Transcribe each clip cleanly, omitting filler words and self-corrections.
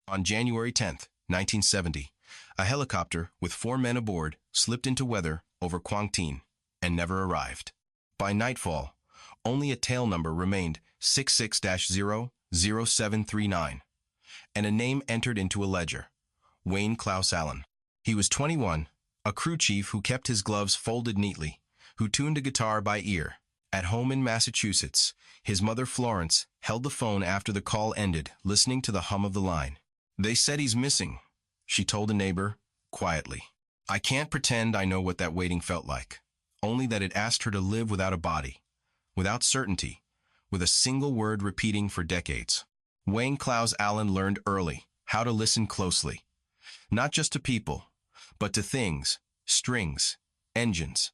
On January 10th, 1970, a helicopter with 4 men aboard slipped into weather over Quảng Tín and never arrived. By nightfall, only a tail number remained, 66-00739, and a name entered into a ledger, Wayne Clouse Allen. He was 21, a crew chief who kept his gloves folded neatly, who tuned a guitar by ear. At home in Massachusetts, his mother Florence held the phone after the call ended, listening to the hum of the line. "They said he's missing," she told a neighbor, quietly. I can't pretend I know what that waiting felt like, only that it asked her to live without a body, without certainty, with a single word repeating for decades. Wayne Clouse Allen learned early how to listen closely, not just to people, but to things, strings, engines,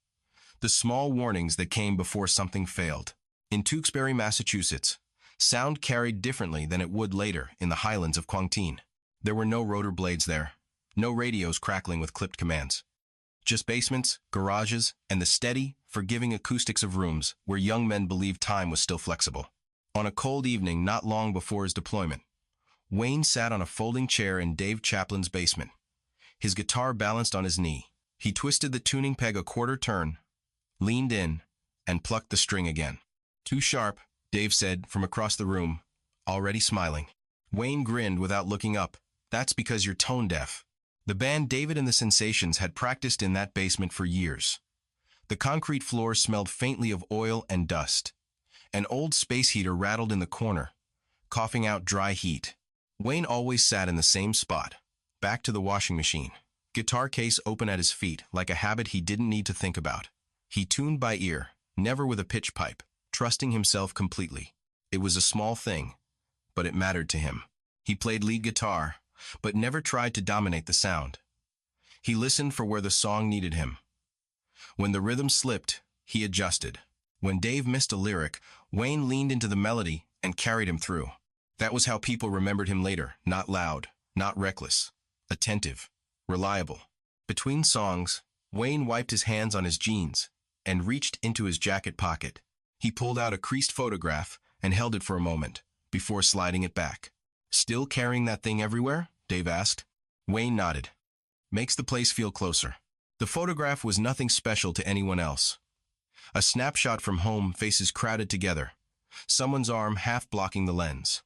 the small warnings that came before something failed. In Tewksbury, Massachusetts, sound carried differently than it would later in the highlands of Quảng Tín. There were no rotor blades there, no radios crackling with clipped commands. Just basements, garages, and the steady, forgiving acoustics of rooms where young men believed time was still flexible. On a cold evening not long before his deployment, Wayne sat on a folding chair in Dave Chaplin's basement, his guitar balanced on his knee. He twisted the tuning peg a quarter turn, leaned in, and plucked the string again. "Too sharp," Dave said from across the room, already smiling. Wayne grinned without looking up. "That's because you're tone deaf." The band David and the Sensations had practiced in that basement for years. The concrete floor smelled faintly of oil and dust. An old space heater rattled in the corner, coughing out dry heat. Wayne always sat in the same spot, back to the washing machine, guitar case open at his feet, like a habit he didn't need to think about. He tuned by ear, never with a pitch pipe, trusting himself completely. It was a small thing, but it mattered to him. He played lead guitar, but never tried to dominate the sound. He listened for where the song needed him. When the rhythm slipped, he adjusted. When Dave missed a lyric, Wayne leaned into the melody and carried him through. That was how people remembered him later, not loud, not reckless, attentive, reliable. Between songs, Wayne wiped his hands on his jeans and reached into his jacket pocket. He pulled out a creased photograph and held it for a moment, before sliding it back. "Still carrying that thing everywhere?" Dave asked. Wayne nodded. "Makes the place feel closer." The photograph was nothing special to anyone else. A snapshot from home, faces crowded together, someone's arm half blocking the lens.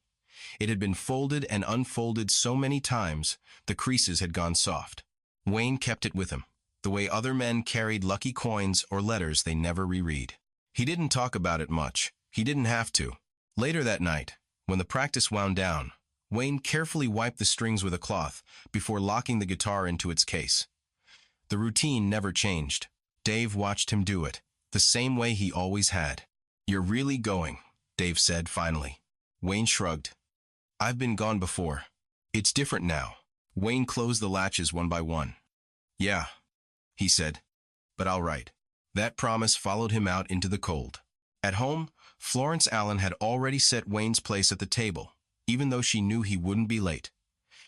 It had been folded and unfolded so many times, the creases had gone soft. Wayne kept it with him, the way other men carried lucky coins or letters they never reread. He didn't talk about it much. He didn't have to. Later that night, when the practice wound down, Wayne carefully wiped the strings with a cloth before locking the guitar into its case. The routine never changed. Dave watched him do it, the same way he always had. "You're really going," Dave said finally. Wayne shrugged. "I've been gone before. It's different now." Wayne closed the latches one by one. "Yeah," he said, "but I'll write." That promise followed him out into the cold. At home, Florence Allen had already set Wayne's place at the table, even though she knew he wouldn't be late.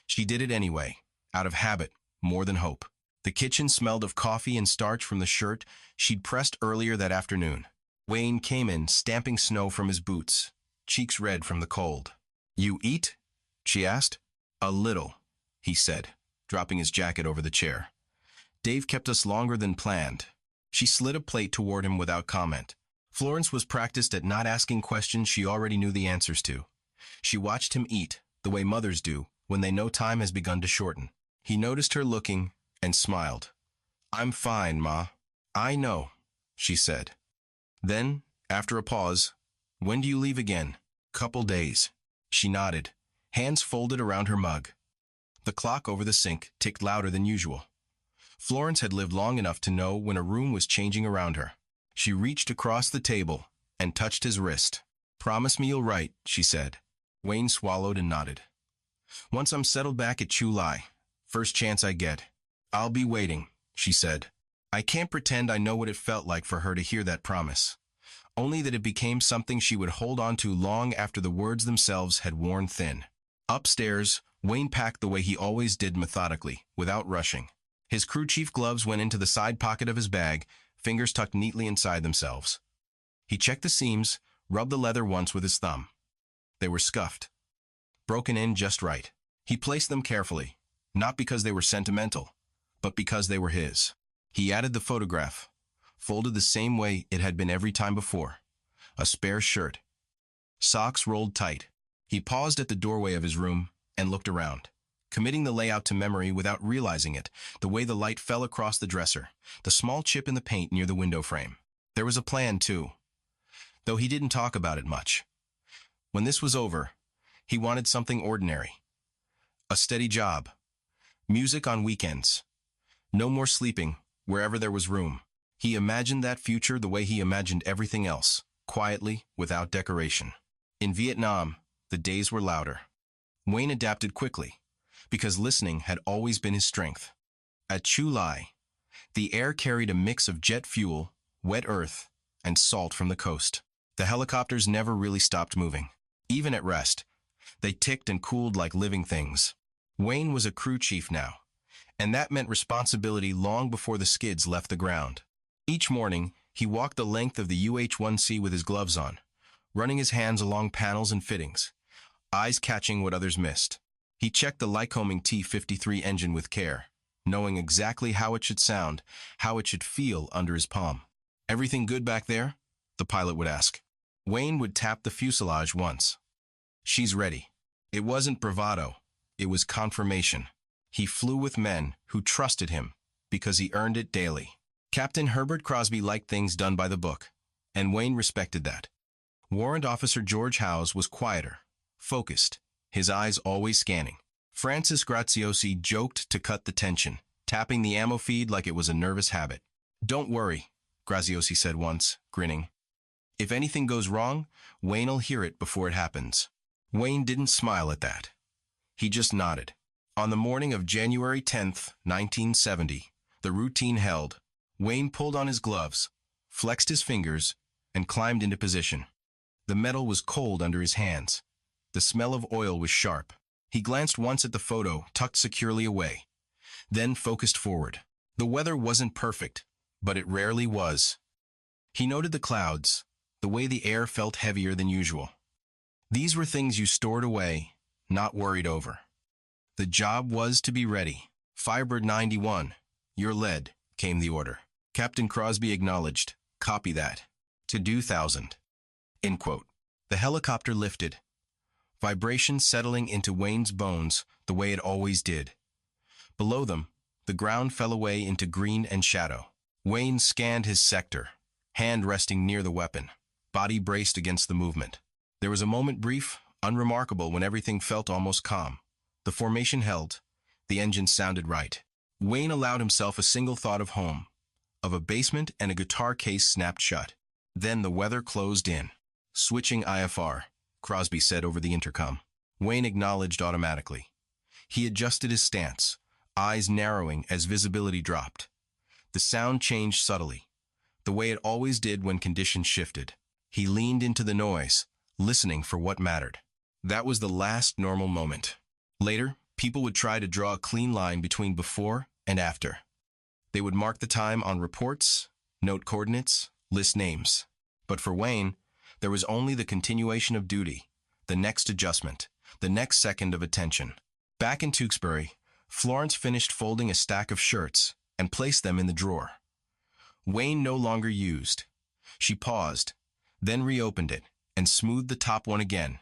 She did it anyway, out of habit, more than hope. The kitchen smelled of coffee and starch from the shirt she'd pressed earlier that afternoon. Wayne came in, stamping snow from his boots, cheeks red from the cold. "You eat?" she asked. "A little," he said, dropping his jacket over the chair. "Dave kept us longer than planned." She slid a plate toward him without comment. Florence was practiced at not asking questions she already knew the answers to. She watched him eat, the way mothers do when they know time has begun to shorten. He noticed her looking and smiled. "I'm fine, Ma." "I know," she said. Then, after a pause, "When do you leave again?" "Couple days." She nodded, hands folded around her mug. The clock over the sink ticked louder than usual. Florence had lived long enough to know when a room was changing around her. She reached across the table and touched his wrist. "Promise me you'll write," she said. Wayne swallowed and nodded. "Once I'm settled back at Chulai, first chance I get." "I'll be waiting," she said. I can't pretend I know what it felt like for her to hear that promise, only that it became something she would hold on to long after the words themselves had worn thin. Upstairs, Wayne packed the way he always did, methodically, without rushing. His crew chief gloves went into the side pocket of his bag, fingers tucked neatly inside themselves. He checked the seams, rubbed the leather once with his thumb. They were scuffed, broken in just right. He placed them carefully, not because they were sentimental, but because they were his. He added the photograph, folded the same way it had been every time before, a spare shirt, socks rolled tight. He paused at the doorway of his room and looked around, committing the layout to memory without realizing it, the way the light fell across the dresser, the small chip in the paint near the window frame. There was a plan, too, though he didn't talk about it much. When this was over, he wanted something ordinary. A steady job. Music on weekends. No more sleeping, wherever there was room. He imagined that future the way he imagined everything else, quietly, without decoration. In Vietnam, the days were louder. Wayne adapted quickly, because listening had always been his strength. At Chu Lai, the air carried a mix of jet fuel, wet earth, and salt from the coast. The helicopters never really stopped moving. Even at rest, they ticked and cooled like living things. Wayne was a crew chief now, and that meant responsibility long before the skids left the ground. Each morning, he walked the length of the UH-1C with his gloves on, running his hands along panels and fittings, eyes catching what others missed. He checked the Lycoming T-53 engine with care, knowing exactly how it should sound, how it should feel under his palm. "Everything good back there?" the pilot would ask. Wayne would tap the fuselage once. "She's ready." It wasn't bravado. It was confirmation. He flew with men who trusted him because he earned it daily. Captain Herbert Crosby liked things done by the book, and Wayne respected that. Warrant Officer George Howes was quieter, focused, his eyes always scanning. Francis Graziosi joked to cut the tension, tapping the ammo feed like it was a nervous habit. "Don't worry," Graziosi said once, grinning. "If anything goes wrong, Wayne'll hear it before it happens." Wayne didn't smile at that. He just nodded. On the morning of January 10th, 1970, the routine held. Wayne pulled on his gloves, flexed his fingers, and climbed into position. The metal was cold under his hands. The smell of oil was sharp. He glanced once at the photo, tucked securely away, then focused forward. The weather wasn't perfect, but it rarely was. He noted the clouds, the way the air felt heavier than usual. These were things you stored away, not worried over. The job was to be ready. "Firebird 91, you're lead," came the order. Captain Crosby acknowledged. "Copy that. To do 1,000. End quote. The helicopter lifted, vibration settling into Wayne's bones the way it always did. Below them, the ground fell away into green and shadow. Wayne scanned his sector, hand resting near the weapon, body braced against the movement. There was a moment brief, unremarkable, when everything felt almost calm. The formation held. The engine sounded right. Wayne allowed himself a single thought of home, of a basement and a guitar case snapped shut. Then the weather closed in. "Switching IFR," Crosby said over the intercom. Wayne acknowledged automatically. He adjusted his stance, eyes narrowing as visibility dropped. The sound changed subtly, the way it always did when conditions shifted. He leaned into the noise, listening for what mattered. That was the last normal moment. Later, people would try to draw a clean line between before and after. They would mark the time on reports, note coordinates, list names. But for Wayne, there was only the continuation of duty, the next adjustment, the next second of attention. Back in Tewksbury, Florence finished folding a stack of shirts and placed them in the drawer. Wayne no longer used. She paused, then reopened it and smoothed the top one again,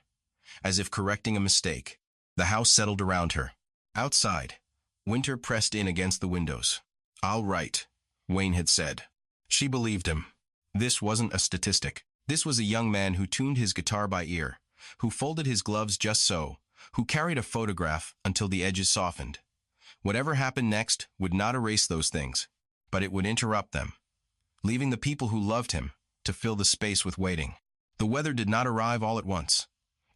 as if correcting a mistake. The house settled around her. Outside, winter pressed in against the windows. "I'll write," Wayne had said. She believed him. This wasn't a statistic. This was a young man who tuned his guitar by ear, who folded his gloves just so, who carried a photograph until the edges softened. Whatever happened next would not erase those things, but it would interrupt them, leaving the people who loved him to fill the space with waiting. The weather did not arrive all at once.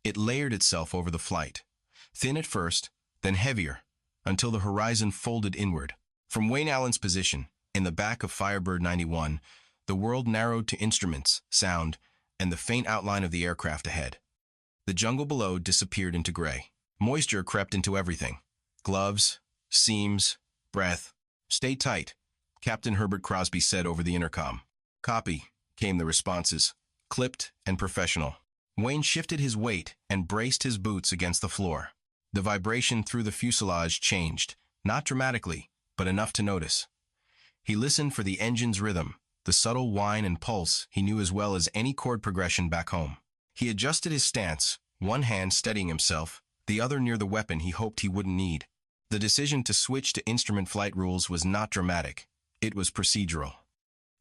It layered itself over the flight, thin at first, then heavier, until the horizon folded inward. From Wayne Allen's position, in the back of Firebird 91, the world narrowed to instruments, sound, and the faint outline of the aircraft ahead. The jungle below disappeared into gray. Moisture crept into everything. Gloves, seams, breath. "Stay tight," Captain Herbert Crosby said over the intercom. "Copy," came the responses, clipped and professional. Wayne shifted his weight and braced his boots against the floor. The vibration through the fuselage changed, not dramatically, but enough to notice. He listened for the engine's rhythm, the subtle whine and pulse he knew as well as any chord progression back home. He adjusted his stance, one hand steadying himself, the other near the weapon he hoped he wouldn't need. The decision to switch to instrument flight rules was not dramatic. It was procedural.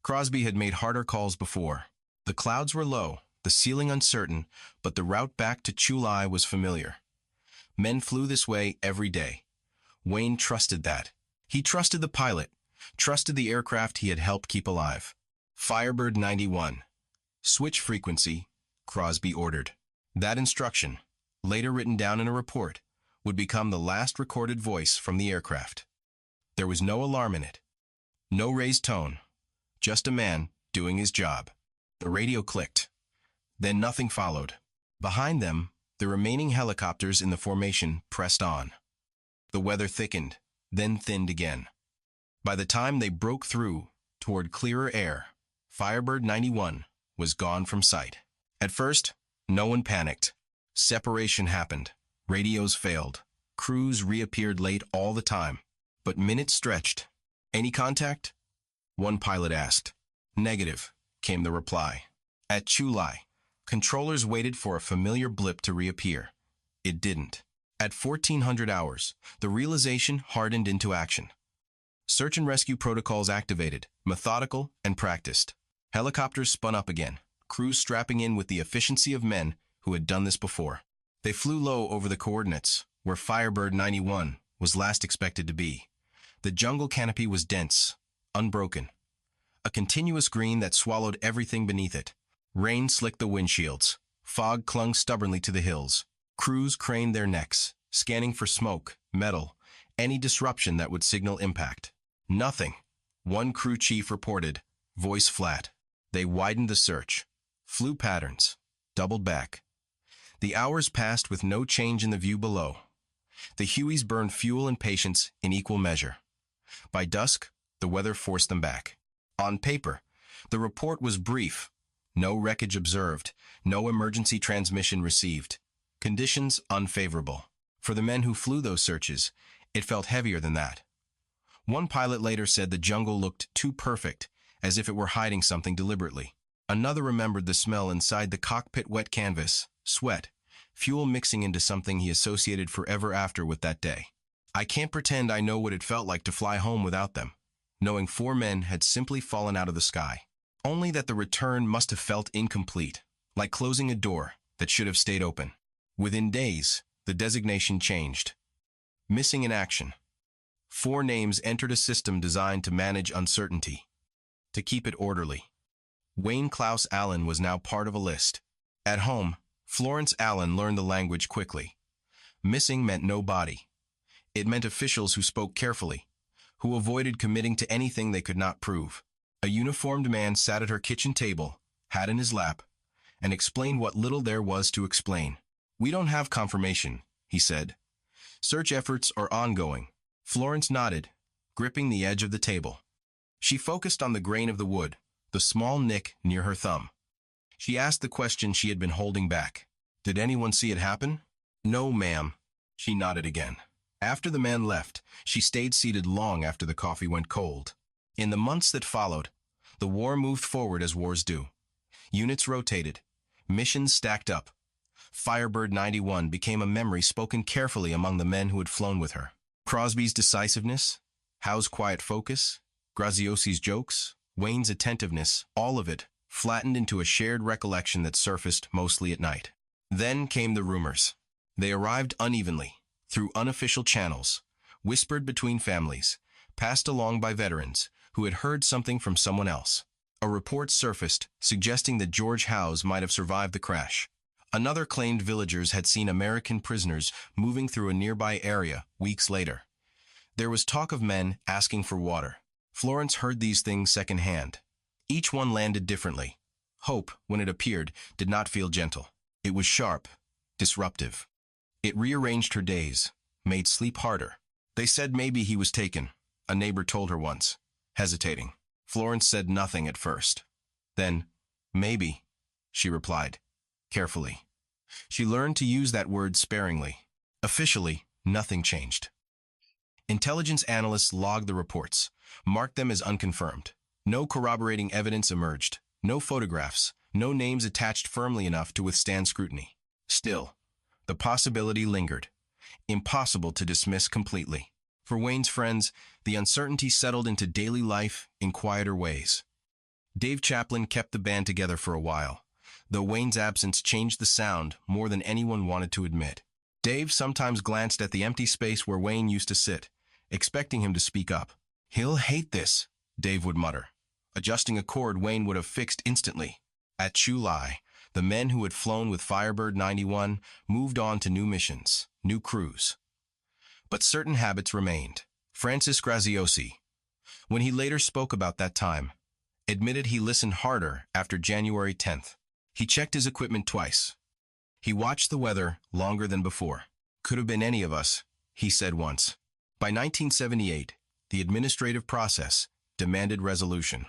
Crosby had made harder calls before. The clouds were low, the ceiling uncertain, but the route back to Chulai was familiar. Men flew this way every day. Wayne trusted that. He trusted the pilot, trusted the aircraft he had helped keep alive. Firebird 91. Switch frequency, Crosby ordered. That instruction, later written down in a report, would become the last recorded voice from the aircraft. There was no alarm in it. No raised tone. Just a man doing his job. The radio clicked. Then nothing followed. Behind them, the remaining helicopters in the formation pressed on. The weather thickened, then thinned again. By the time they broke through toward clearer air, Firebird 91 was gone from sight. At first, no one panicked. Separation happened. Radios failed. Crews reappeared late all the time. But minutes stretched. Any contact? One pilot asked. Negative, came the reply. At Chulai, controllers waited for a familiar blip to reappear. It didn't. At 1400 hours, the realization hardened into action. Search and rescue protocols activated, methodical and practiced. Helicopters spun up again, crews strapping in with the efficiency of men who had done this before. They flew low over the coordinates, where Firebird 91 was last expected to be. The jungle canopy was dense, unbroken. A continuous green that swallowed everything beneath it. Rain slicked the windshields. Fog clung stubbornly to the hills. Crews craned their necks, scanning for smoke, metal, any disruption that would signal impact. Nothing. One crew chief reported, voice flat. They widened the search. Flew patterns. Doubled back. The hours passed with no change in the view below. The Hueys burned fuel and patience in equal measure. By dusk, the weather forced them back. On paper, the report was brief. No wreckage observed, no emergency transmission received. Conditions unfavorable. For the men who flew those searches, it felt heavier than that. One pilot later said the jungle looked too perfect, as if it were hiding something deliberately. Another remembered the smell inside the cockpit: wet canvas, sweat, fuel mixing into something he associated forever after with that day. I can't pretend I know what it felt like to fly home without them, knowing 4 men had simply fallen out of the sky. Only that the return must have felt incomplete, like closing a door that should have stayed open. Within days, the designation changed. Missing in action. 4 names entered a system designed to manage uncertainty, to keep it orderly. Wayne Clouse Allen was now part of a list. At home, Florence Allen learned the language quickly. Missing meant no body. It meant officials who spoke carefully, who avoided committing to anything they could not prove. A uniformed man sat at her kitchen table, hat in his lap, and explained what little there was to explain. "We don't have confirmation," he said. "Search efforts are ongoing." Florence nodded, gripping the edge of the table. She focused on the grain of the wood, the small nick near her thumb. She asked the question she had been holding back. "Did anyone see it happen?" "No, ma'am." She nodded again. After the man left, she stayed seated long after the coffee went cold. In the months that followed, the war moved forward as wars do. Units rotated. Missions stacked up. Firebird 91 became a memory spoken carefully among the men who had flown with her. Crosby's decisiveness, Howe's quiet focus, Graziosi's jokes, Wayne's attentiveness, all of it flattened into a shared recollection that surfaced mostly at night. Then came the rumors. They arrived unevenly, through unofficial channels, whispered between families, passed along by veterans who had heard something from someone else. A report surfaced suggesting that George Howes might have survived the crash. Another claimed villagers had seen American prisoners moving through a nearby area weeks later. There was talk of men asking for water. Florence heard these things secondhand. Each one landed differently. Hope, when it appeared, did not feel gentle. It was sharp, disruptive. It rearranged her days, made sleep harder. "They said maybe he was taken," a neighbor told her once, hesitating. Florence said nothing at first. Then, "Maybe," she replied, carefully. She learned to use that word sparingly. Officially, nothing changed. Intelligence analysts logged the reports, marked them as unconfirmed. No corroborating evidence emerged, no photographs, no names attached firmly enough to withstand scrutiny. Still, the possibility lingered, impossible to dismiss completely. For Wayne's friends, the uncertainty settled into daily life in quieter ways. Dave Chaplin kept the band together for a while, though Wayne's absence changed the sound more than anyone wanted to admit. Dave sometimes glanced at the empty space where Wayne used to sit, expecting him to speak up. "He'll hate this," Dave would mutter, adjusting a chord Wayne would have fixed instantly. At Chu Lai, the men who had flown with Firebird 91 moved on to new missions, new crews. But certain habits remained. Francis Graziosi, when he later spoke about that time, admitted he listened harder after January 10th. He checked his equipment twice. He watched the weather longer than before. "Could have been any of us," he said once. By 1978, the administrative process demanded resolution.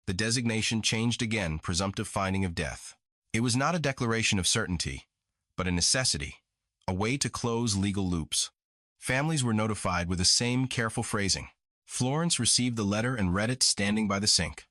The designation changed again, presumptive finding of death. It was not a declaration of certainty, but a necessity, a way to close legal loops. Families were notified with the same careful phrasing. Florence received the letter and read it standing by the sink.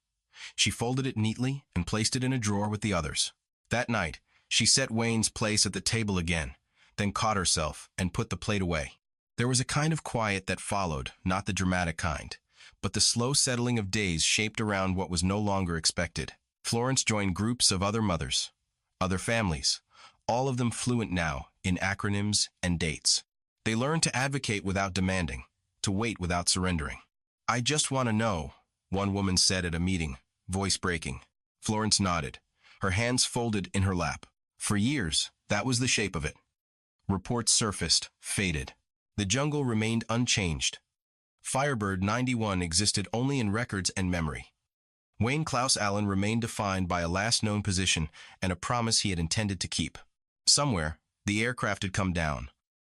She folded it neatly and placed it in a drawer with the others. That night, she set Wayne's place at the table again, then caught herself and put the plate away. There was a kind of quiet that followed, not the dramatic kind, but the slow settling of days shaped around what was no longer expected. Florence joined groups of other mothers, other families, all of them fluent now in acronyms and dates. They learned to advocate without demanding, to wait without surrendering. "I just want to know," one woman said at a meeting, voice breaking. Florence nodded, her hands folded in her lap. For years, that was the shape of it. Reports surfaced, faded. The jungle remained unchanged. Firebird 91 existed only in records and memory. Wayne Clouse Allen remained defined by a last known position and a promise he had intended to keep. Somewhere, the aircraft had come down.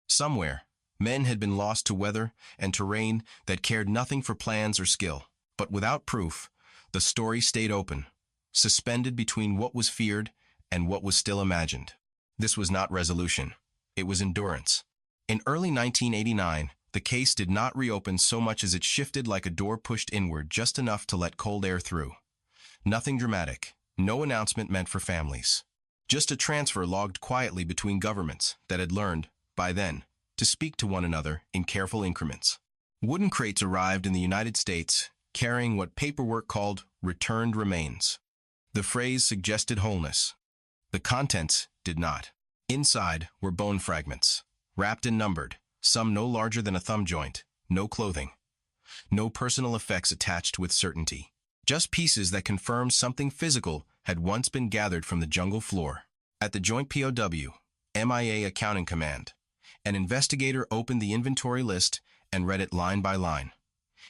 Somewhere, men had been lost to weather and terrain that cared nothing for plans or skill. But without proof, the story stayed open, suspended between what was feared and what was still imagined. This was not resolution. It was endurance. In early 1989, the case did not reopen so much as it shifted like a door pushed inward just enough to let cold air through. Nothing dramatic, no announcement meant for families. Just a transfer logged quietly between governments that had learned, by then, to speak to one another in careful increments. Wooden crates arrived in the United States, carrying what paperwork called returned remains. The phrase suggested wholeness. The contents did not. Inside were bone fragments, wrapped and numbered, some no larger than a thumb joint, no clothing, no personal effects attached with certainty. Just pieces that confirmed something physical had once been gathered from the jungle floor. At the Joint POW, MIA Accounting Command, an investigator opened the inventory list and read it line by line.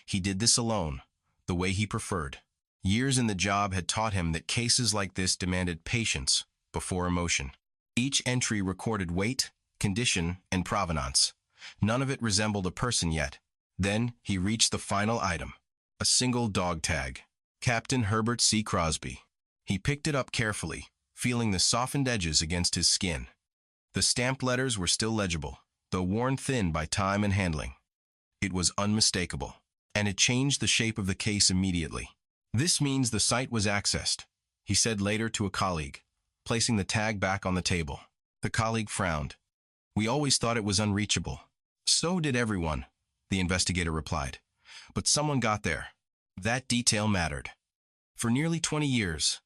He did this alone, the way he preferred. Years in the job had taught him that cases like this demanded patience before emotion. Each entry recorded weight, condition, and provenance. None of it resembled a person yet. Then he reached the final item, a single dog tag. Captain Herbert C. Crosby. He picked it up carefully, feeling the softened edges against his skin. The stamped letters were still legible, though worn thin by time and handling. It was unmistakable, and it changed the shape of the case immediately. "This means the site was accessed," he said later to a colleague, placing the tag back on the table. The colleague frowned. "We always thought it was unreachable." "So did everyone," the investigator replied. "But someone got there. That detail mattered." For nearly 20 years,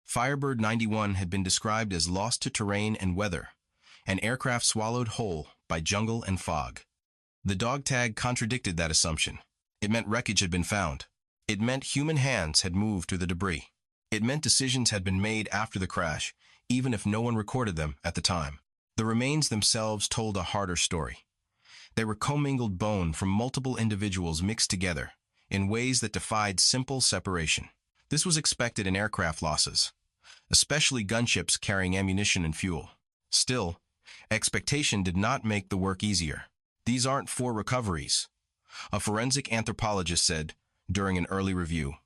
Firebird 91 had been described as lost to terrain and weather, an aircraft swallowed whole by jungle and fog. The dog tag contradicted that assumption. It meant wreckage had been found. It meant human hands had moved through the debris. It meant decisions had been made after the crash, even if no one recorded them at the time. The remains themselves told a harder story. They were commingled bone from multiple individuals mixed together in ways that defied simple separation. This was expected in aircraft losses, especially gunships carrying ammunition and fuel. Still, expectation did not make the work easier. "These aren't four recoveries," a forensic anthropologist said during an early review.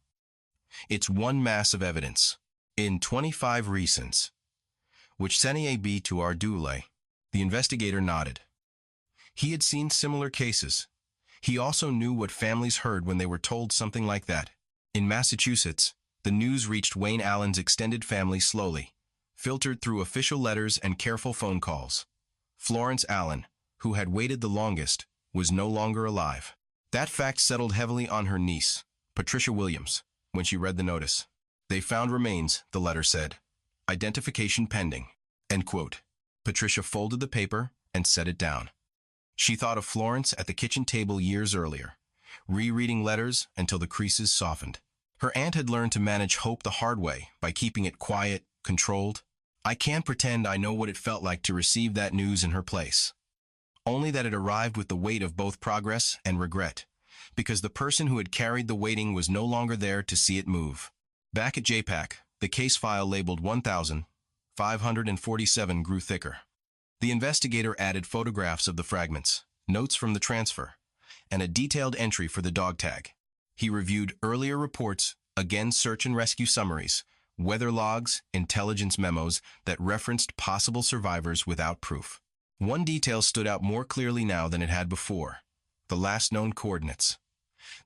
"It's one mass of evidence, in 25 recents." Which Senie B to Ardule, the investigator nodded. He had seen similar cases. He also knew what families heard when they were told something like that. In Massachusetts, the news reached Wayne Allen's extended family slowly, filtered through official letters and careful phone calls. Florence Allen, who had waited the longest, was no longer alive. That fact settled heavily on her niece, Patricia Williams, when she read the notice. They found remains, the letter said. Identification pending. End quote. Patricia folded the paper and set it down. She thought of Florence at the kitchen table years earlier, rereading letters until the creases softened. Her aunt had learned to manage hope the hard way by keeping it quiet, controlled. I can't pretend I know what it felt like to receive that news in her place. Only that it arrived with the weight of both progress and regret, because the person who had carried the weighting was no longer there to see it move. Back at JPAC, the case file labeled 1,547 grew thicker. The investigator added photographs of the fragments, notes from the transfer, and a detailed entry for the dog tag. He reviewed earlier reports, again search and rescue summaries, weather logs, intelligence memos that referenced possible survivors without proof. One detail stood out more clearly now than it had before: the last known coordinates.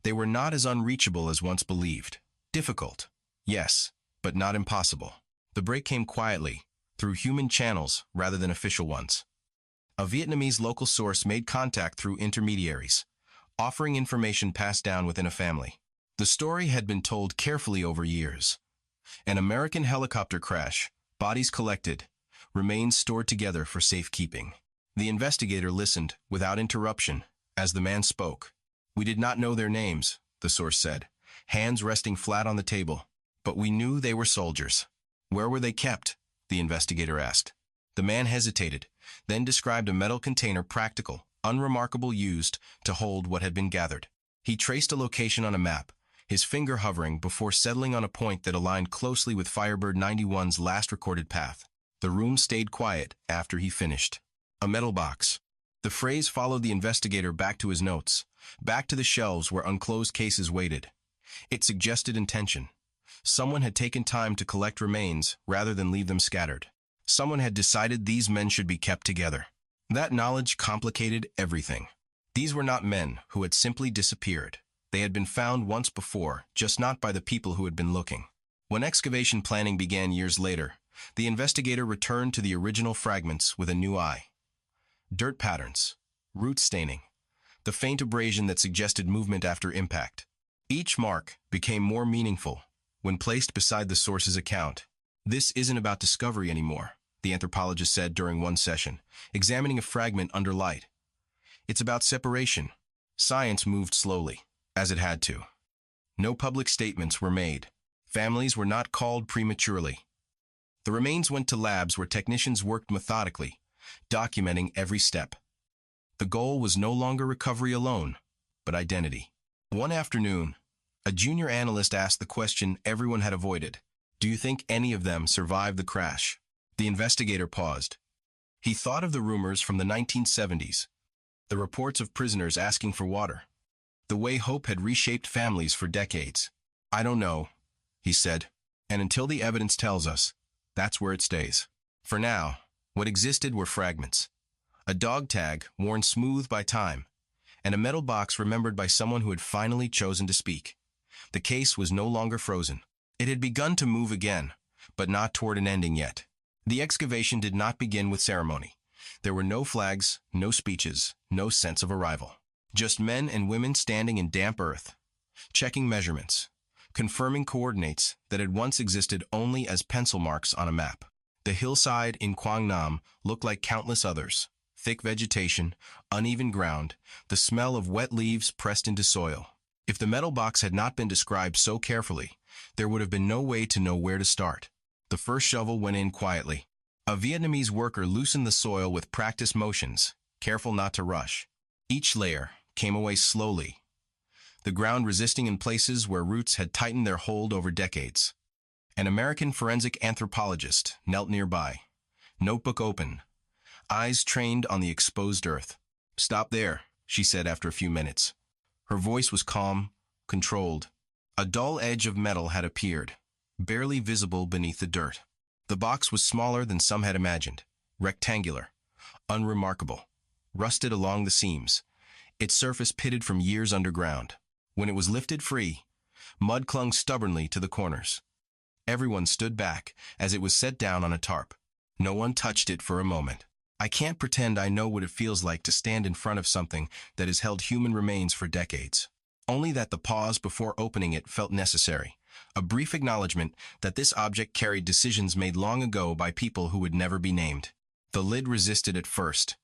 They were not as unreachable as once believed. Difficult, yes, but not impossible. The break came quietly, through human channels rather than official ones. A Vietnamese local source made contact through intermediaries, offering information passed down within a family. The story had been told carefully over years. An American helicopter crash, bodies collected, remains stored together for safekeeping. The investigator listened without interruption as the man spoke. We did not know their names, the source said, hands resting flat on the table, but we knew they were soldiers. Where were they kept? The investigator asked. The man hesitated, then described a metal container, practical, unremarkable, used to hold what had been gathered. He traced a location on a map, his finger hovering before settling on a point that aligned closely with Firebird 91's last recorded path. The room stayed quiet after he finished. A metal box. The phrase followed the investigator back to his notes, back to the shelves where unclosed cases waited. It suggested intention. Someone had taken time to collect remains rather than leave them scattered. Someone had decided these men should be kept together. That knowledge complicated everything. These were not men who had simply disappeared. They had been found once before, just not by the people who had been looking. When excavation planning began years later, the investigator returned to the original fragments with a new eye. Dirt patterns, root staining, the faint abrasion that suggested movement after impact. Each mark became more meaningful when placed beside the source's account. This isn't about discovery anymore, the anthropologist said during one session, examining a fragment under light. It's about separation. Science moved slowly, as it had to. No public statements were made. Families were not called prematurely. The remains went to labs where technicians worked methodically, documenting every step. The goal was no longer recovery alone, but identity. One afternoon, a junior analyst asked the question everyone had avoided. Do you think any of them survived the crash? The investigator paused. He thought of the rumors from the 1970s, the reports of prisoners asking for water, the way hope had reshaped families for decades. I don't know, he said, and until the evidence tells us, that's where it stays. For now, what existed were fragments. A dog tag worn smooth by time, and a metal box remembered by someone who had finally chosen to speak. The case was no longer frozen. It had begun to move again, but not toward an ending yet. The excavation did not begin with ceremony. There were no flags, no speeches, no sense of arrival. Just men and women standing in damp earth, checking measurements, confirming coordinates that had once existed only as pencil marks on a map. The hillside in Quang Nam looked like countless others. Thick vegetation, uneven ground, the smell of wet leaves pressed into soil. If the metal box had not been described so carefully, there would have been no way to know where to start. The first shovel went in quietly. A Vietnamese worker loosened the soil with practiced motions, careful not to rush. Each layer came away slowly, the ground resisting in places where roots had tightened their hold over decades. An American forensic anthropologist knelt nearby, notebook open, eyes trained on the exposed earth. "Stop there," she said after a few minutes. Her voice was calm, controlled. A dull edge of metal had appeared, barely visible beneath the dirt. The box was smaller than some had imagined, rectangular, unremarkable. rusted along the seams, its surface pitted from years underground. When it was lifted free, mud clung stubbornly to the corners. Everyone stood back as it was set down on a tarp. No one touched it for a moment. I can't pretend I know what it feels like to stand in front of something that has held human remains for decades. Only that the pause before opening it felt necessary, a brief acknowledgement that this object carried decisions made long ago by people who would never be named. The lid resisted at first.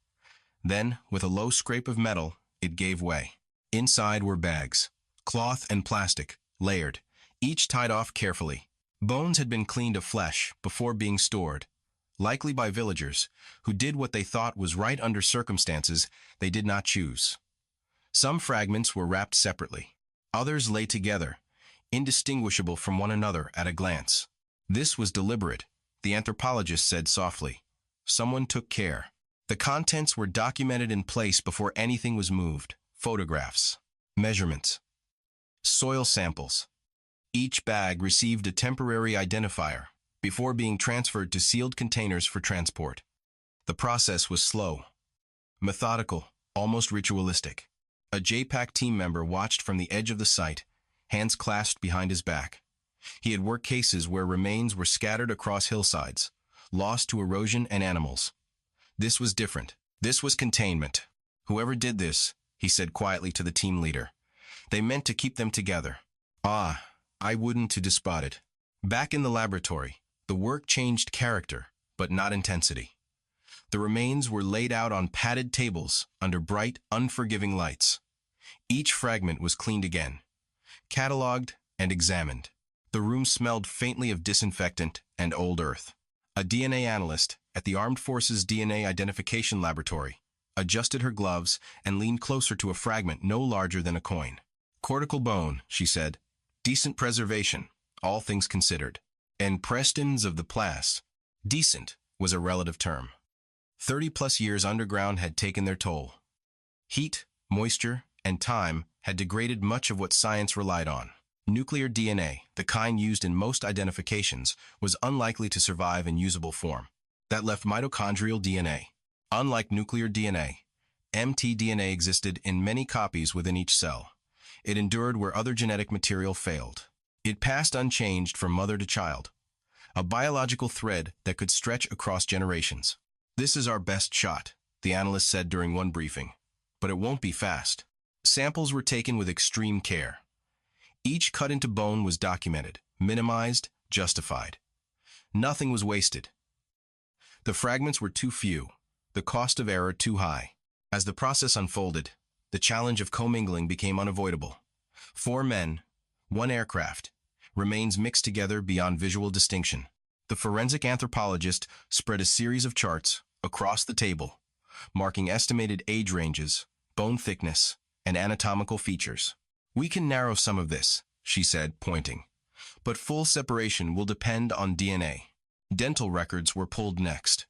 Then, with a low scrape of metal, it gave way. Inside were bags, cloth and plastic, layered, each tied off carefully. Bones had been cleaned of flesh before being stored, likely by villagers who did what they thought was right under circumstances they did not choose. Some fragments were wrapped separately. Others lay together, indistinguishable from one another at a glance. This was deliberate, the anthropologist said softly. Someone took care. The contents were documented in place before anything was moved. Photographs, measurements, soil samples. Each bag received a temporary identifier before being transferred to sealed containers for transport. The process was slow, methodical, almost ritualistic. A JPAC team member watched from the edge of the site, hands clasped behind his back. He had worked cases where remains were scattered across hillsides, lost to erosion and animals. This was different. This was containment. Whoever did this, he said quietly to the team leader, they meant to keep them together. I wouldn't to despot it. Back in the laboratory, the work changed character, but not intensity. The remains were laid out on padded tables under bright, unforgiving lights. Each fragment was cleaned again, catalogued and examined. The room smelled faintly of disinfectant and old earth. A DNA analyst at the Armed Forces DNA Identification Laboratory adjusted her gloves and leaned closer to a fragment no larger than a coin. Cortical bone, she said. Decent preservation, all things considered. And Prestons of the Plas. Decent was a relative term. 30-plus years underground had taken their toll. Heat, moisture, and time had degraded much of what science relied on. Nuclear DNA, the kind used in most identifications, was unlikely to survive in usable form. That left mitochondrial DNA. Unlike nuclear DNA, mtDNA existed in many copies within each cell. It endured where other genetic material failed. It passed unchanged from mother to child, a biological thread that could stretch across generations. This is our best shot, the analyst said during one briefing, but it won't be fast. Samples were taken with extreme care. Each cut into bone was documented, minimized, justified. Nothing was wasted. The fragments were too few, the cost of error too high. As the process unfolded, the challenge of commingling became unavoidable. 4 men, 1 aircraft, remains mixed together beyond visual distinction. The forensic anthropologist spread a series of charts across the table, marking estimated age ranges, bone thickness, and anatomical features. We can narrow some of this, she said, pointing, but full separation will depend on DNA. Dental records were pulled next.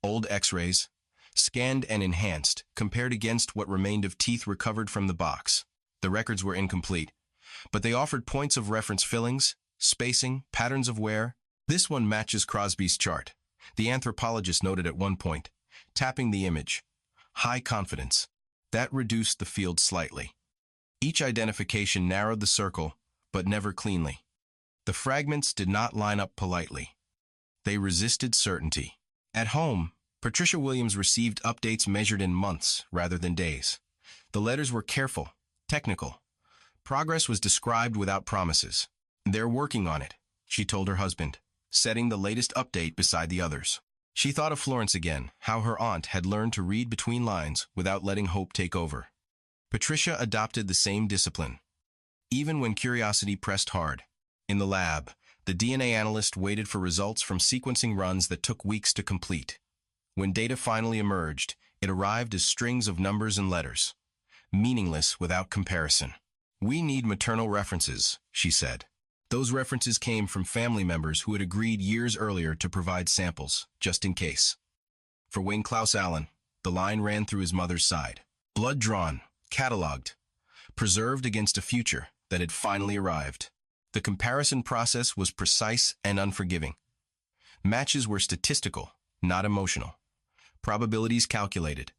Old X-rays, scanned and enhanced, compared against what remained of teeth recovered from the box. The records were incomplete, but they offered points of reference: fillings, spacing, patterns of wear. This one matches Crosby's chart, the anthropologist noted at one point, tapping the image. High confidence. That reduced the field slightly. Each identification narrowed the circle, but never cleanly. The fragments did not line up politely. They resisted certainty. At home, Patricia Williams received updates measured in months rather than days. The letters were careful, technical. Progress was described without promises. They're working on it, she told her husband, setting the latest update beside the others. She thought of Florence again, how her aunt had learned to read between lines without letting hope take over. Patricia adopted the same discipline, even when curiosity pressed hard. In the lab, the DNA analyst waited for results from sequencing runs that took weeks to complete. When data finally emerged, it arrived as strings of numbers and letters, meaningless without comparison. We need maternal references, she said. Those references came from family members who had agreed years earlier to provide samples, just in case. For Wayne Clouse Allen, the line ran through his mother's side. Blood drawn, catalogued, preserved against a future that had finally arrived. The comparison process was precise and unforgiving. Matches were statistical, not emotional. Probabilities calculated.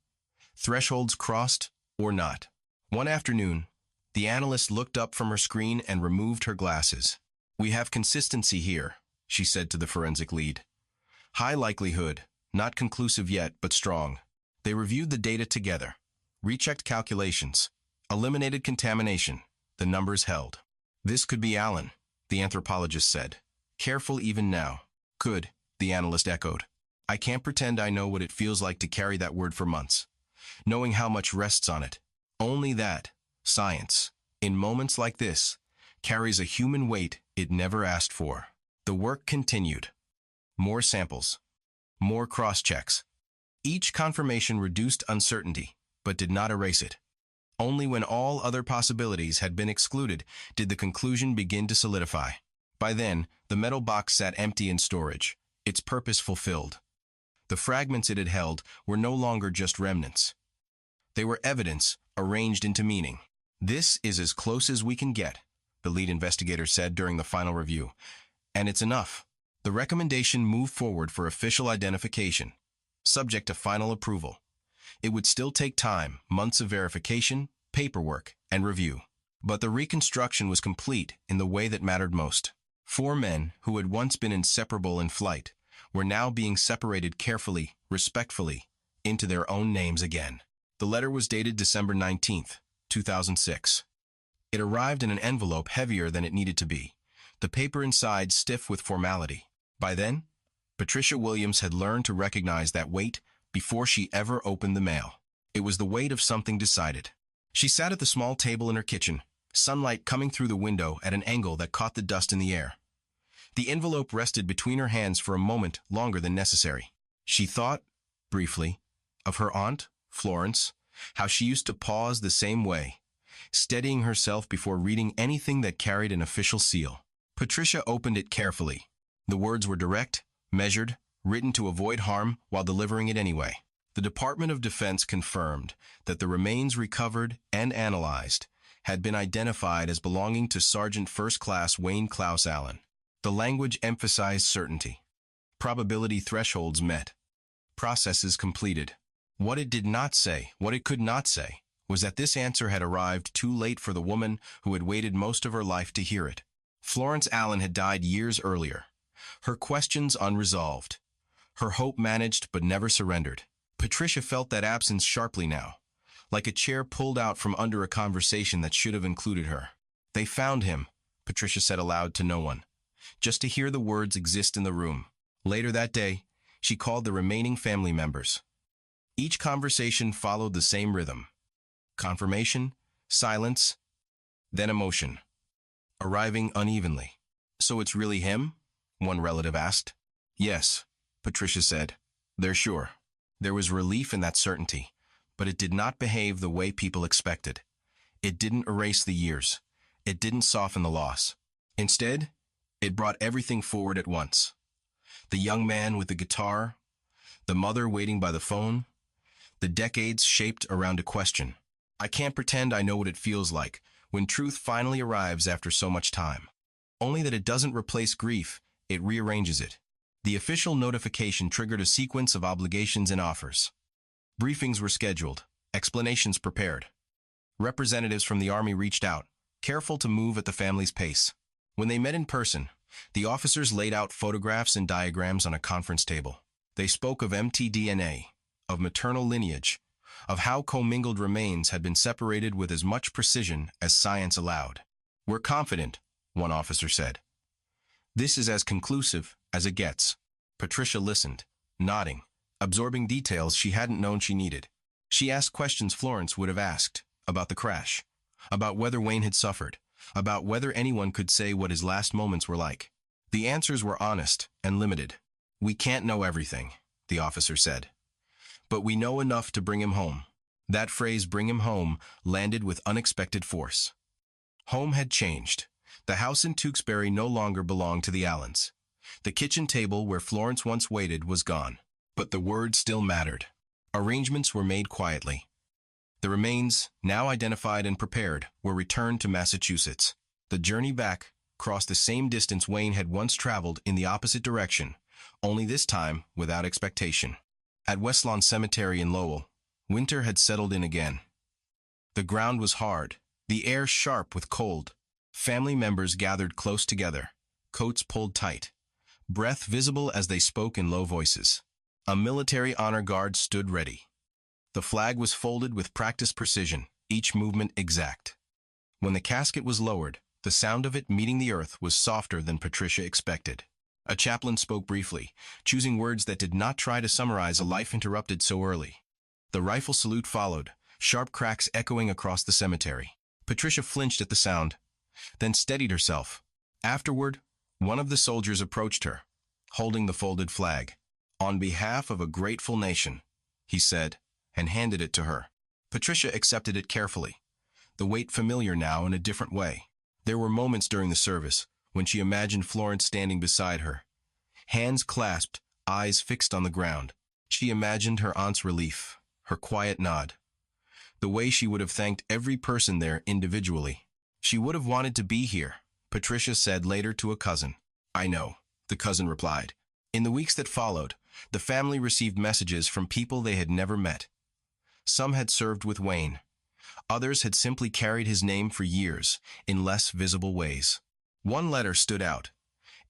Thresholds crossed or not. One afternoon, the analyst looked up from her screen and removed her glasses. "We have consistency here," she said to the forensic lead. "High likelihood, not conclusive yet, but strong." They reviewed the data together, rechecked calculations, eliminated contamination. The numbers held. "This could be Allen," the anthropologist said. "Careful even now." "Could," the analyst echoed. "I can't pretend I know what it feels like to carry that word for months, knowing how much rests on it. Only that, science, in moments like this, carries a human weight it never asked for." The work continued. More samples, more cross-checks. Each confirmation reduced uncertainty, but did not erase it. Only when all other possibilities had been excluded did the conclusion begin to solidify. By then, the metal box sat empty in storage, its purpose fulfilled. The fragments it had held were no longer just remnants. They were evidence arranged into meaning. "This is as close as we can get," the lead investigator said during the final review. "And it's enough." The recommendation moved forward for official identification, subject to final approval. It would still take time, months of verification, paperwork, and review. But the reconstruction was complete in the way that mattered most. 4 men who had once been inseparable in flight were now being separated carefully, respectfully, into their own names again. The letter was dated December 19th, 2006. It arrived in an envelope heavier than it needed to be, the paper inside stiff with formality. By then, Patricia Williams had learned to recognize that weight before she ever opened the mail. It was the weight of something decided. She sat at the small table in her kitchen, sunlight coming through the window at an angle that caught the dust in the air. The envelope rested between her hands for a moment longer than necessary. She thought, briefly, of her aunt, Florence, how she used to pause the same way, steadying herself before reading anything that carried an official seal. Patricia opened it carefully. The words were direct, measured, written to avoid harm while delivering it anyway. The Department of Defense confirmed that the remains recovered and analyzed had been identified as belonging to Sergeant First Class Wayne Clouse Allen. The language emphasized certainty. Probability thresholds met. Processes completed. What it did not say, what it could not say, was that this answer had arrived too late for the woman who had waited most of her life to hear it. Florence Allen had died years earlier, her questions unresolved, her hope managed but never surrendered. Patricia felt that absence sharply now, like a chair pulled out from under a conversation that should have included her. "They found him," Patricia said aloud to no one, just to hear the words exist in the room. Later that day, she called the remaining family members. Each conversation followed the same rhythm. Confirmation, silence, then emotion, arriving unevenly. "So it's really him?" one relative asked. "Yes," Patricia said. "They're sure." There was relief in that certainty, but it did not behave the way people expected. It didn't erase the years. It didn't soften the loss. Instead, it brought everything forward at once. The young man with the guitar, the mother waiting by the phone, the decades shaped around a question. I can't pretend I know what it feels like when truth finally arrives after so much time. Only that it doesn't replace grief, it rearranges it. The official notification triggered a sequence of obligations and offers. Briefings were scheduled, explanations prepared. Representatives from the Army reached out, careful to move at the family's pace. When they met in person, the officers laid out photographs and diagrams on a conference table. They spoke of mtDNA, of maternal lineage, of how commingled remains had been separated with as much precision as science allowed. "We're confident," one officer said. "This is as conclusive as it gets." Patricia listened, nodding, absorbing details she hadn't known she needed. She asked questions Florence would have asked, about the crash, about whether Wayne had suffered, about whether anyone could say what his last moments were like. The answers were honest and limited. "We can't know everything," the officer said, "but we know enough to bring him home." That phrase, "bring him home," landed with unexpected force. Home had changed. The house in Tewksbury no longer belonged to the Allens. The kitchen table where Florence once waited was gone. But the word still mattered. Arrangements were made quietly. The remains, now identified and prepared, were returned to Massachusetts. The journey back crossed the same distance Wayne had once traveled in the opposite direction, only this time without expectation. At Westlawn Cemetery in Lowell, Winter had settled in again. The ground was hard, the air sharp with cold. Family members gathered close together, coats pulled tight, breath visible as they spoke in low voices. A military honor guard stood ready. The flag was folded with practiced precision, each movement exact. When the casket was lowered, the sound of it meeting the earth was softer than Patricia expected. A chaplain spoke briefly, choosing words that did not try to summarize a life interrupted so early. The rifle salute followed, sharp cracks echoing across the cemetery. Patricia flinched at the sound, then steadied herself. Afterward, one of the soldiers approached her, holding the folded flag. "On behalf of a grateful nation," he said, and handed it to her. Patricia accepted it carefully, the weight familiar now in a different way. There were moments during the service when she imagined Florence standing beside her, hands clasped, eyes fixed on the ground. She imagined her aunt's relief, her quiet nod, the way she would have thanked every person there individually. She would have wanted to be here, Patricia said later to a cousin. "I know," the cousin replied. In the weeks that followed, the family received messages from people they had never met. Some had served with Wayne. Others had simply carried his name for years, in less visible ways. One letter stood out.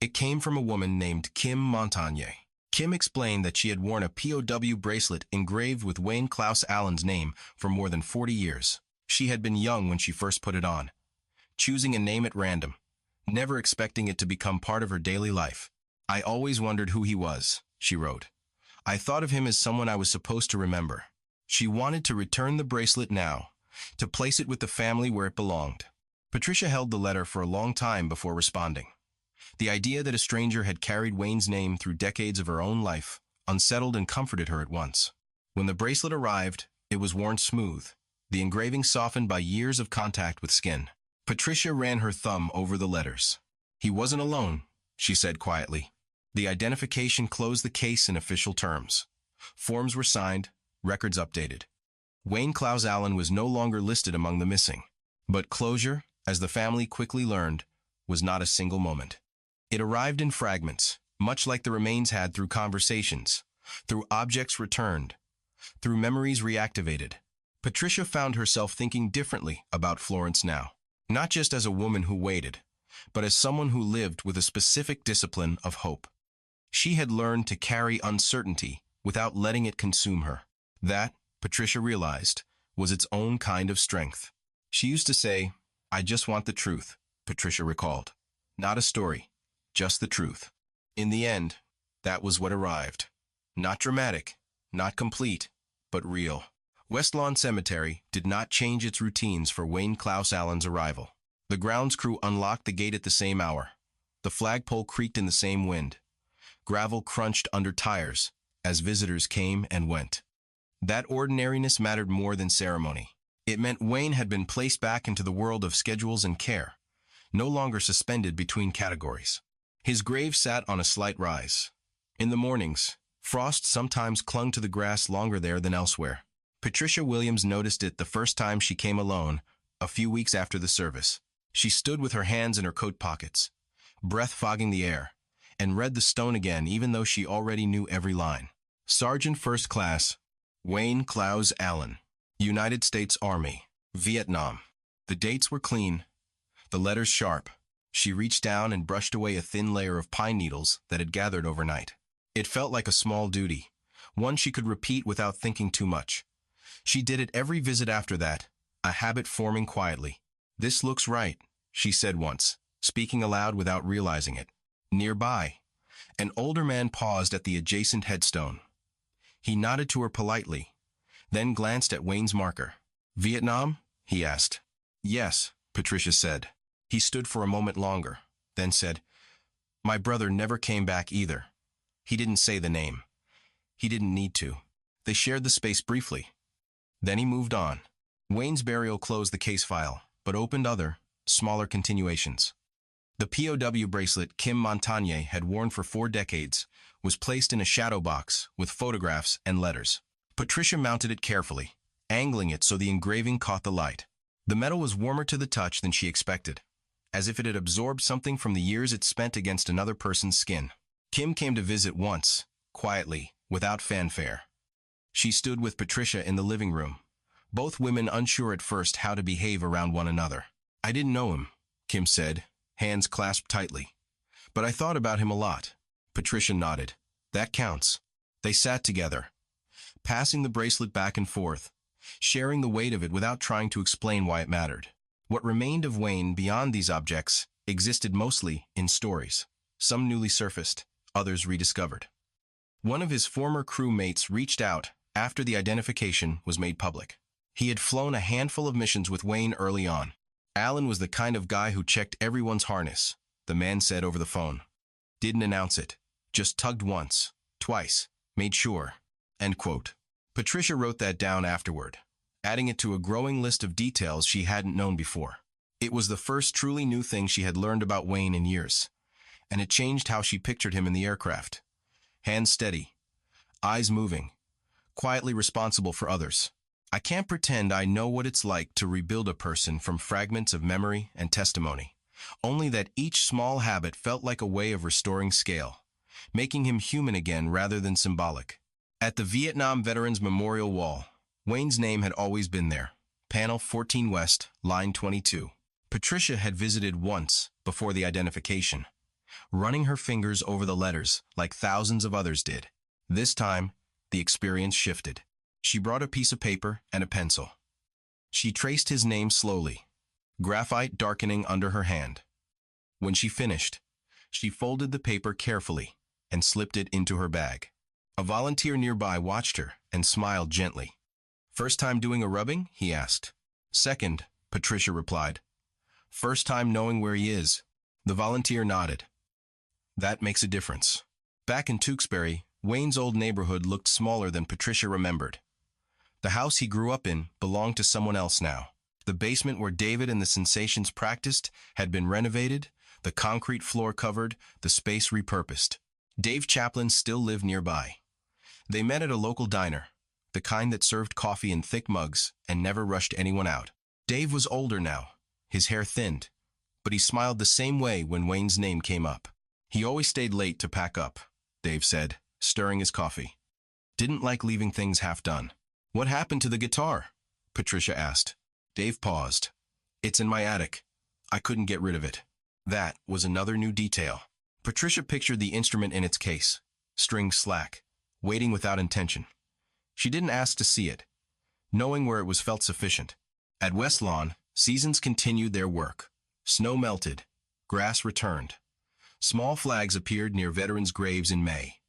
It came from a woman named Kim Montagne. Kim explained that she had worn a POW bracelet engraved with Wayne Clouse Allen's name for more than 40 years. She had been young when she first put it on, choosing a name at random, never expecting it to become part of her daily life. "I always wondered who he was," she wrote. "I thought of him as someone I was supposed to remember." She wanted to return the bracelet now, to place it with the family where it belonged. Patricia held the letter for a long time before responding. The idea that a stranger had carried Wayne's name through decades of her own life unsettled and comforted her at once. When the bracelet arrived, it was worn smooth, the engraving softened by years of contact with skin. Patricia ran her thumb over the letters. "He wasn't alone," she said quietly. The identification closed the case in official terms. Forms were signed, records updated. Wayne Clouse Allen was no longer listed among the missing. But closure, as the family quickly learned, was not a single moment. It arrived in fragments, much like the remains had through conversations, through objects returned, through memories reactivated. Patricia found herself thinking differently about Florence now, not just as a woman who waited, but as someone who lived with a specific discipline of hope. She had learned to carry uncertainty without letting it consume her. That, Patricia realized, was its own kind of strength. She used to say, "I just want the truth," Patricia recalled. "Not a story, just the truth." In the end, that was what arrived. Not dramatic, not complete, but real. West Lawn Cemetery did not change its routines for Wayne Clouse Allen's arrival. The grounds crew unlocked the gate at the same hour. The flagpole creaked in the same wind. Gravel crunched under tires as visitors came and went. That ordinariness mattered more than ceremony. It meant Wayne had been placed back into the world of schedules and care, no longer suspended between categories. His grave sat on a slight rise. In the mornings, frost sometimes clung to the grass longer there than elsewhere. Patricia Williams noticed it the first time she came alone, a few weeks after the service. She stood with her hands in her coat pockets, breath fogging the air, and read the stone again even though she already knew every line. Sergeant First Class, Wayne Clouse Allen, United States Army, Vietnam. The dates were clean, the letters sharp. She reached down and brushed away a thin layer of pine needles that had gathered overnight. It felt like a small duty, one she could repeat without thinking too much. She did it every visit after that, a habit forming quietly. "This looks right," she said once, speaking aloud without realizing it. Nearby, an older man paused at the adjacent headstone. He nodded to her politely, then glanced at Wayne's marker. "Vietnam?" he asked. "Yes," Patricia said. He stood for a moment longer, then said, "My brother never came back either." He didn't say the name. He didn't need to. They shared the space briefly. Then he moved on. Wayne's burial closed the case file, but opened other, smaller continuations. The POW bracelet Kim Montagne had worn for 4 decades was placed in a shadow box with photographs and letters. Patricia mounted it carefully, angling it so the engraving caught the light. The metal was warmer to the touch than she expected, as if it had absorbed something from the years it spent against another person's skin. Kim came to visit once, quietly, without fanfare. She stood with Patricia in the living room, both women unsure at first how to behave around one another. "I didn't know him," Kim said, hands clasped tightly. "But I thought about him a lot." Patricia nodded. "That counts." They sat together, passing the bracelet back and forth, sharing the weight of it without trying to explain why it mattered. What remained of Wayne beyond these objects existed mostly in stories, some newly surfaced, others rediscovered. One of his former crewmates reached out after the identification was made public. He had flown a handful of missions with Wayne early on. Allen was the kind of guy who checked everyone's harness, the man said over the phone. Didn't announce it, just tugged once, twice, made sure. End quote. Patricia wrote that down afterward, adding it to a growing list of details she hadn't known before. It was the first truly new thing she had learned about Wayne in years, and it changed how she pictured him in the aircraft. Hands steady, eyes moving, quietly responsible for others. "I can't pretend I know what it's like to rebuild a person from fragments of memory and testimony, only that each small habit felt like a way of restoring scale, making him human again rather than symbolic." At the Vietnam Veterans Memorial Wall, Wayne's name had always been there. Panel 14 West, line 22. Patricia had visited once before the identification, running her fingers over the letters like thousands of others did. This time, the experience shifted. She brought a piece of paper and a pencil. She traced his name slowly, graphite darkening under her hand. When she finished, she folded the paper carefully and slipped it into her bag. A volunteer nearby watched her and smiled gently. "First time doing a rubbing?" he asked. "Second," Patricia replied. "First time knowing where he is." The volunteer nodded. "That makes a difference." Back in Tewksbury, Wayne's old neighborhood looked smaller than Patricia remembered. The house he grew up in belonged to someone else now. The basement where David and the Sensations practiced had been renovated, the concrete floor covered, the space repurposed. Dave Chaplin still lived nearby. They met at a local diner, the kind that served coffee in thick mugs and never rushed anyone out. Dave was older now, his hair thinned, but he smiled the same way when Wayne's name came up. "He always stayed late to pack up," Dave said, stirring his coffee. "Didn't like leaving things half done." "What happened to the guitar?" Patricia asked. Dave paused. "It's in my attic. I couldn't get rid of it." That was another new detail. Patricia pictured the instrument in its case, strings slack, waiting without intention. She didn't ask to see it. Knowing where it was felt sufficient. At West Lawn, seasons continued their work. Snow melted. Grass returned. Small flags appeared near veterans' graves in May,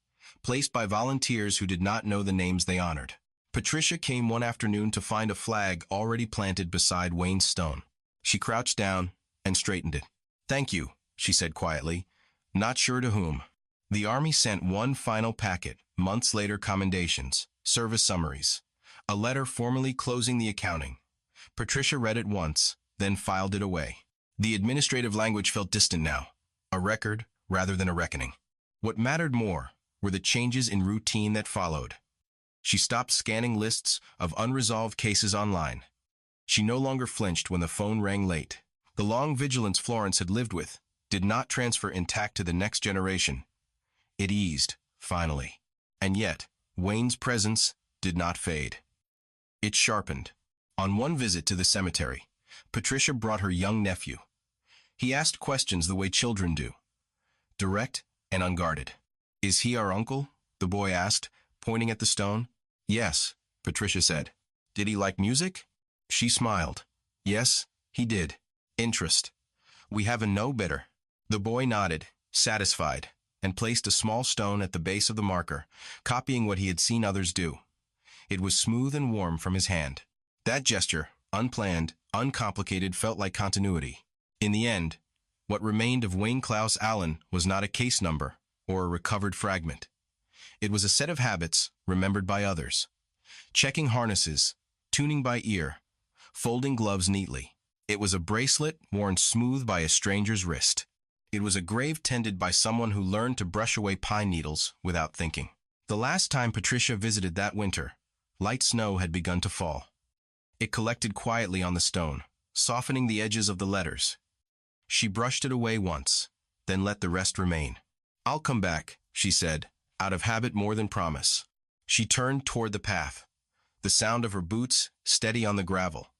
placed by volunteers who did not know the names they honored. Patricia came one afternoon to find a flag already planted beside Wayne's stone. She crouched down and straightened it. "Thank you," she said quietly, not sure to whom. The Army sent one final packet, months later: commendations, service summaries, a letter formally closing the accounting. Patricia read it once, then filed it away. The administrative language felt distant now, a record rather than a reckoning. What mattered more were the changes in routine that followed. She stopped scanning lists of unresolved cases online. She no longer flinched when the phone rang late. The long vigilance Florence had lived with did not transfer intact to the next generation. It eased, finally. And yet, Wayne's presence did not fade. It sharpened. On one visit to the cemetery, Patricia brought her young nephew. He asked questions the way children do, direct and unguarded. "Is he our uncle?" the boy asked, pointing at the stone. "Yes," Patricia said. "Did he like music?" She smiled. "Yes, he did." Interest. "We have a no better." The boy nodded, satisfied, and placed a small stone at the base of the marker, copying what he had seen others do. It was smooth and warm from his hand. That gesture, unplanned, uncomplicated, felt like continuity. In the end, what remained of Wayne Clouse Allen was not a case number or a recovered fragment. It was a set of habits remembered by others. Checking harnesses, tuning by ear, folding gloves neatly. It was a bracelet worn smooth by a stranger's wrist. It was a grave tended by someone who learned to brush away pine needles without thinking. The last time Patricia visited that winter, light snow had begun to fall. It collected quietly on the stone, softening the edges of the letters. She brushed it away once, then let the rest remain. "I'll come back," she said, out of habit more than promise. She turned toward the path, the sound of her boots steady on the gravel,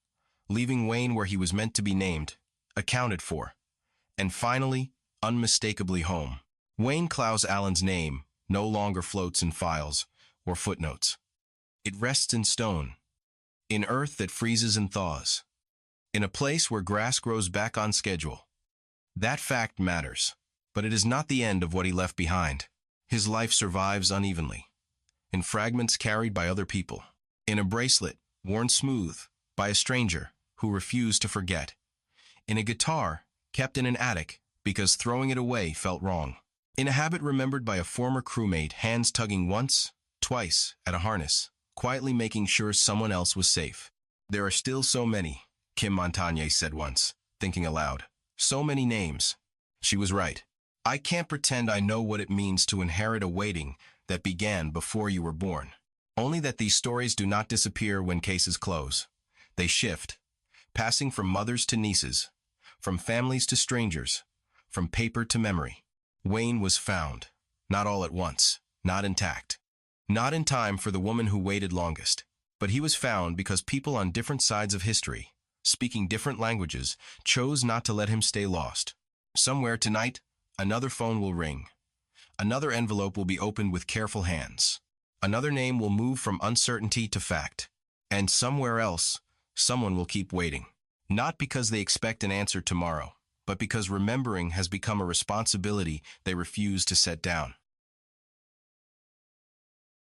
leaving Wayne where he was meant to be named, accounted for, and finally, unmistakably home. Wayne Clouse Allen's name no longer floats in files or footnotes. It rests in stone, in earth that freezes and thaws, in a place where grass grows back on schedule. That fact matters, but it is not the end of what he left behind. His life survives unevenly, in fragments carried by other people, in a bracelet worn smooth by a stranger who refused to forget, in a guitar kept in an attic because throwing it away felt wrong, in a habit remembered by a former crewmate, hands tugging once, twice at a harness, quietly making sure someone else was safe. There are still so many, Kim Montagne said once, thinking aloud. So many names. She was right. I can't pretend I know what it means to inherit a waiting that began before you were born. Only that these stories do not disappear when cases close. They shift, passing from mothers to nieces, from families to strangers, from paper to memory. Wayne was found, not all at once, not intact, not in time for the woman who waited longest, but he was found because people on different sides of history, speaking different languages, chose not to let him stay lost. Somewhere tonight, another phone will ring. Another envelope will be opened with careful hands. Another name will move from uncertainty to fact. And somewhere else, someone will keep waiting. Not because they expect an answer tomorrow, but because remembering has become a responsibility they refuse to set down.